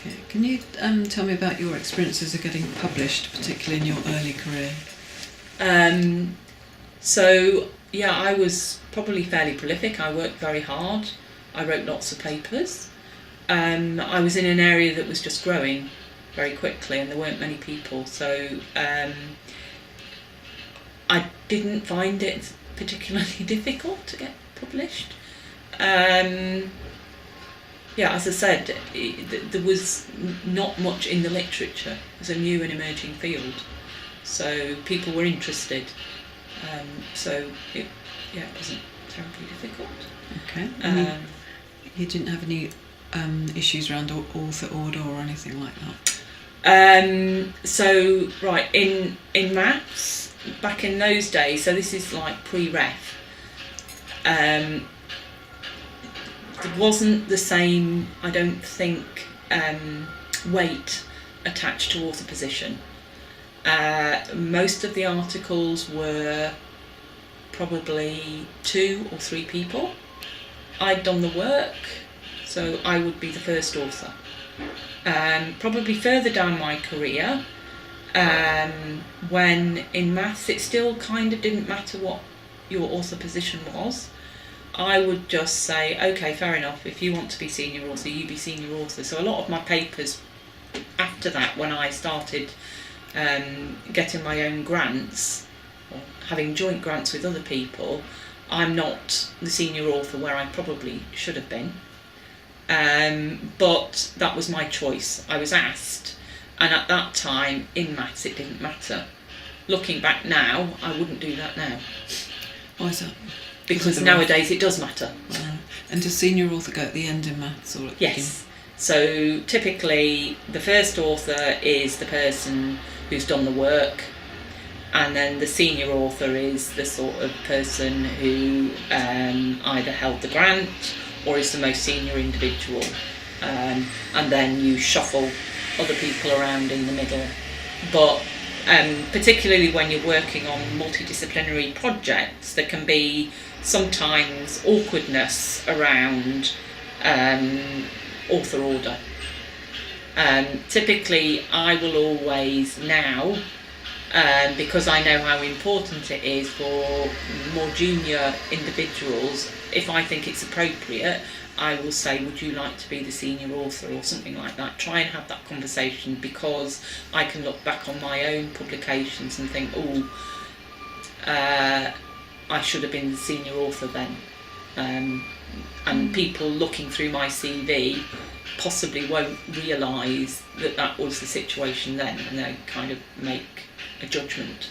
Okay. Can you tell me about your experiences of getting published, particularly in your early career? So, yeah, I was probably fairly prolific. I worked very hard. I wrote lots of papers. I was in an area that was just growing very quickly and there weren't many people. So I didn't find it particularly difficult to get published. Yeah, as I said, there was not much in the literature. It was a new and emerging field, so people were interested. So it wasn't terribly difficult. Okay. You didn't have any issues around author order or anything like that? So right, in maths, back in those days, so this is like pre-ref, there wasn't the same, I don't think, weight attached to author position. Most of the articles were probably 2 or 3 people. I'd done the work, so I would be the first author. Probably further down my career, when in maths it still kind of didn't matter what your author position was. I would just say, okay, fair enough, if you want to be senior author, you be senior author. So a lot of my papers after that, when I started getting my own grants, or having joint grants with other people, I'm not the senior author where I probably should have been. But that was my choice. I was asked, and at that time in maths it didn't matter. Looking back now, I wouldn't do that now. Why is that? Because nowadays it does matter. And does senior author go at the end in maths or at the Yes. So typically the first author is the person who's done the work, and then the senior author is the sort of person who either held the grant or is the most senior individual, and then you shuffle other people around in the middle. But particularly when you're working on multidisciplinary projects, there can be sometimes awkwardness around author order. Typically I will always now, because I know how important it is for more junior individuals, if I think it's appropriate, I will say, would you like to be the senior author or something like that. Try and have that conversation, because I can look back on my own publications and think, I should have been the senior author then. And people looking through my CV possibly won't realise that that was the situation then, and they kind of make a judgment.